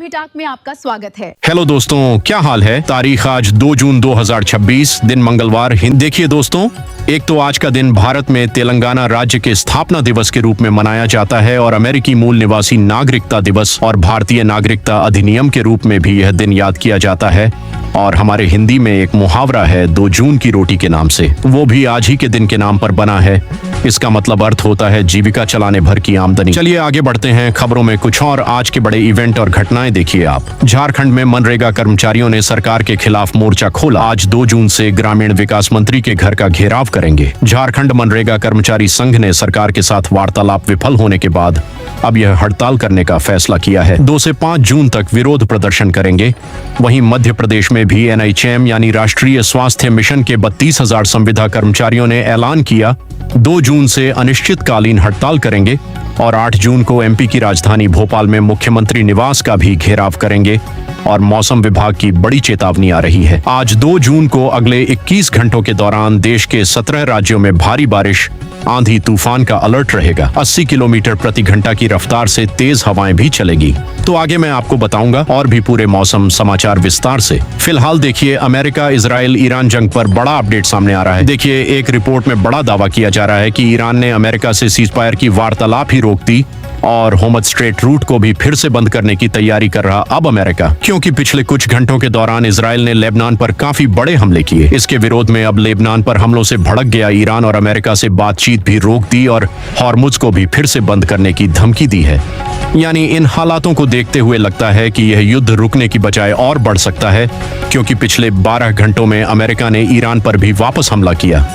अभी टाक में आपका स्वागत है। हेलो दोस्तों, क्या हाल है। तारीख आज 2 जून 2026, दिन मंगलवार। देखिए दोस्तों, एक तो आज का दिन भारत में तेलंगाना राज्य के स्थापना दिवस के रूप में मनाया जाता है और अमेरिकी मूल निवासी नागरिकता दिवस और भारतीय नागरिकता अधिनियम के रूप में भी यह दिन याद किया जाता है। और हमारे हिंदी में एक मुहावरा है 2 जून की रोटी के नाम से, वो भी आज ही के दिन के नाम पर बना है। इसका मतलब अर्थ होता है जीविका चलाने भर की आमदनी। चलिए आगे बढ़ते हैं खबरों में कुछ और आज के बड़े इवेंट और घटनाएं देखिए आप। झारखंड में मनरेगा कर्मचारियों ने सरकार के खिलाफ मोर्चा खोला। आज 2 जून से ग्रामीण विकास मंत्री के घर का घेराव करेंगे। झारखंड मनरेगा कर्मचारी संघ ने सरकार के साथ वार्तालाप विफल होने के बाद अब यह हड़ताल करने का फैसला किया है। 2 से 5 जून तक विरोध प्रदर्शन करेंगे। वहीं मध्य प्रदेश में भी NHM यानी राष्ट्रीय स्वास्थ्य मिशन के 32,000 संविदा कर्मचारियों ने ऐलान किया 2 जून से अनिश्चितकालीन हड़ताल करेंगे और 8 जून को MP की राजधानी भोपाल में मुख्यमंत्री निवास का भी घेराव करेंगे। और मौसम विभाग की बड़ी चेतावनी आ रही है। आज 2 जून को अगले 21 घंटों के दौरान देश के 17 राज्यों में भारी बारिश, आंधी तूफान का अलर्ट रहेगा। 80 किलोमीटर प्रति घंटा की रफ्तार से तेज हवाएं भी चलेगी। तो आगे मैं आपको बताऊंगा और भी पूरे मौसम समाचार विस्तार से। फिलहाल देखिए, अमेरिका इजराइल ईरान जंग पर बड़ा अपडेट सामने आ रहा है। देखिए, एक रिपोर्ट में बड़ा दावा किया जा रहा है कि ईरान ने अमेरिका से सीजफायर की वार्तालाप ही रोक दी और होमस स्ट्रेट रूट को भी फिर से बंद करने की तैयारी कर रहा अब अमेरिका, क्योंकि पिछले कुछ घंटों के दौरान इजराइल ने लेबनान पर काफी बड़े हमले किए। इसके विरोध में अब लेबनान पर हमलों से भड़क गया ईरान और अमेरिका से बातचीत भी रोक दी और हॉर्मुज को भी फिर से बंद करने की धमकी दी है। यानी इन हालातों को देखते हुए लगता है कि यह युद्ध रुकने की बजाय और बढ़ सकता है, क्योंकि पिछले 12 घंटों में अमेरिका ने ईरान पर भी वापस हमला किया,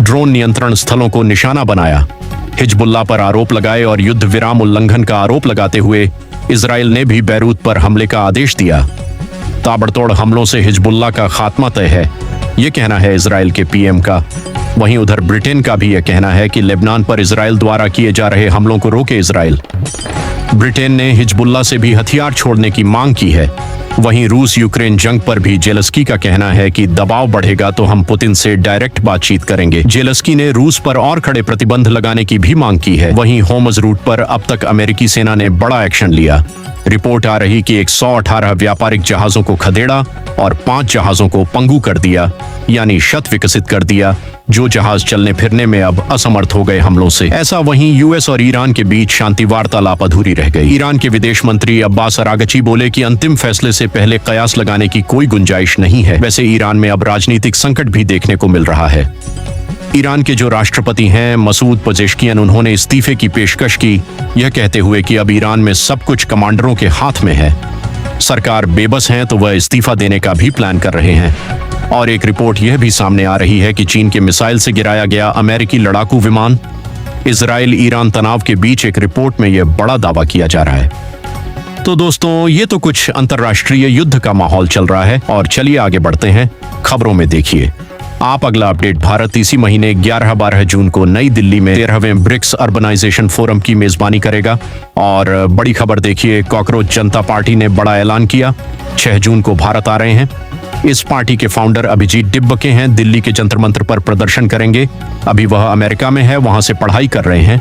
ड्रोन नियंत्रण स्थलों को निशाना बनाया, हिजबुल्लाह पर आरोप लगाए और युद्ध विराम उल्लंघन का आरोप लगाते हुए इजराइल ने भी बैरूत पर हमले का आदेश दिया। ताबड़तोड़ हमलों से हिजबुल्लाह का खात्मा तय है, ये कहना है इजराइल के PM का। वहीं उधर ब्रिटेन का भी यह कहना है कि लेबनान पर इजराइल द्वारा किए जा रहे हमलों को रोके इजराइल। ब्रिटेन ने हिजबुल्लाह से भी हथियार छोड़ने की मांग की है। वहीं रूस यूक्रेन जंग पर भी जेलेंस्की का कहना है कि दबाव बढ़ेगा तो हम पुतिन से डायरेक्ट बातचीत करेंगे। जेलेंस्की ने रूस पर और कड़े प्रतिबंध लगाने की भी मांग की है। वहीं होर्मुज रूट पर अब तक अमेरिकी सेना ने बड़ा एक्शन लिया। रिपोर्ट आ रही कि 118 व्यापारिक जहाजों को खदेड़ा और 5 जहाजों को पंगु कर दिया, यानी शत विकसित कर दिया, जो जहाज चलने फिरने में अब असमर्थ हो गए हमलों से। ऐसा वहीं US और ईरान के बीच शांति वार्तालाप अधूरी रह गई। ईरान के विदेश मंत्री अब्बास अरागची बोले कि अंतिम फैसले से पहले कयास लगाने की कोई गुंजाइश नहीं है। वैसे ईरान में अब राजनीतिक संकट भी देखने को मिल रहा है। ईरान के जो राष्ट्रपति हैं मसूद पजेश्कियन, उन्होंने इस्तीफे की पेशकश की, यह कहते हुए कि अब ईरान में सब कुछ कमांडरों के हाथ में है, सरकार बेबस है, तो वह इस्तीफा देने का भी प्लान कर रहे हैं। और एक रिपोर्ट यह भी सामने आ रही है कि चीन के मिसाइल से गिराया गया अमेरिकी लड़ाकू विमान। इजराइल ईरान तनाव के बीच एक रिपोर्ट में यह बड़ा दावा किया जा रहा है। तो दोस्तों, ये तो कुछ अंतर्राष्ट्रीय युद्ध का माहौल चल रहा है और चलिए आगे बढ़ते हैं खबरों में। देखिए आप अगला अपडेट। भारत इसी महीने 11-12 जून को नई दिल्ली में 13वें ब्रिक्स अर्बनाइजेशन फोरम की मेजबानी करेगा। और बड़ी खबर देखिए, कॉकरोच जनता पार्टी ने बड़ा ऐलान किया, 6 जून को भारत आ रहे हैं। इस पार्टी के फाउंडर अभिजीत डिब्बके हैं, दिल्ली के जंतर मंतर पर प्रदर्शन करेंगे। अभी वह अमेरिका में है, वहां से पढ़ाई कर रहे हैं।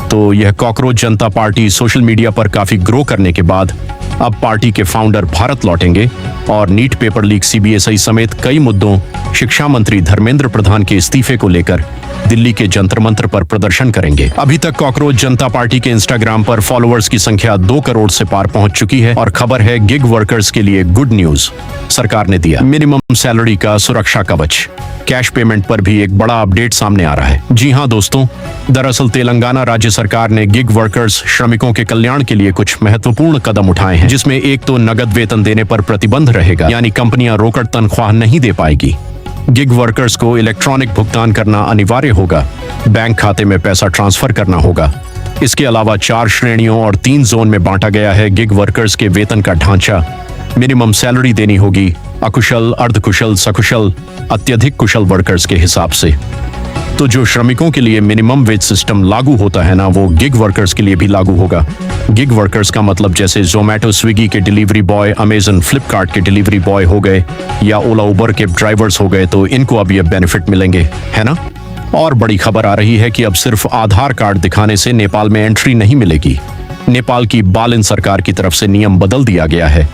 तो यह कॉकरोच जनता पार्टी सोशल मीडिया पर काफी ग्रो करने के बाद अब पार्टी के फाउंडर भारत लौटेंगे और नीट पेपर लीक, CBSI समेत कई मुद्दों, शिक्षा मंत्री धर्मेंद्र प्रधान के इस्तीफे को लेकर दिल्ली के जंतर मंतर पर प्रदर्शन करेंगे। अभी तक कॉकरोच जनता पार्टी के इंस्टाग्राम पर फॉलोअर्स की संख्या 2 करोड़ से पार पहुंच चुकी है। और खबर है गिग वर्कर्स के लिए गुड न्यूज, सरकार ने दिया मिनिमम सैलरी का सुरक्षा कवच। कैश पेमेंट पर भी एक बड़ा अपडेट सामने आ रहा है। जी हां दोस्तों, दरअसल तेलंगाना राज्य सरकार ने गिग वर्कर्स श्रमिकों के कल्याण के लिए कुछ महत्वपूर्ण कदम उठाए हैं, जिसमें एक तो नगद वेतन देने पर प्रतिबंध रहेगा, यानी कंपनियां रोकड़ तनख्वाह नहीं दे पाएगी। गिग वर्कर्स को इलेक्ट्रॉनिक भुगतान करना अनिवार्य होगा, बैंक खाते में पैसा ट्रांसफर करना होगा। इसके अलावा 4 श्रेणियों और 3 जोन में बांटा गया है गिग वर्कर्स के वेतन का ढांचा। मिनिमम सैलरी देनी होगी अकुशल, अर्धकुशल, सकुशल, अत्यधिक कुशल वर्कर्स के हिसाब से। तो जो श्रमिकों के लिए मिनिमम वेज सिस्टम लागू होता है ना, वो गिग वर्कर्स के लिए भी लागू होगा। गिग वर्कर्स का मतलब जैसे जोमेटो, स्विगी के डिलीवरी बॉय, अमेजन, फ्लिपकार्ट के डिलीवरी बॉय हो गए या ओला उबर के ड्राइवर्स हो गए, तो इनको अब ये बेनिफिट मिलेंगे, है ना। और बड़ी खबर आ रही है कि अब सिर्फ आधार कार्ड दिखाने से नेपाल में एंट्री नहीं मिलेगी। नेपाल की बालन सरकार की तरफ से नियम बदल दिया गया है।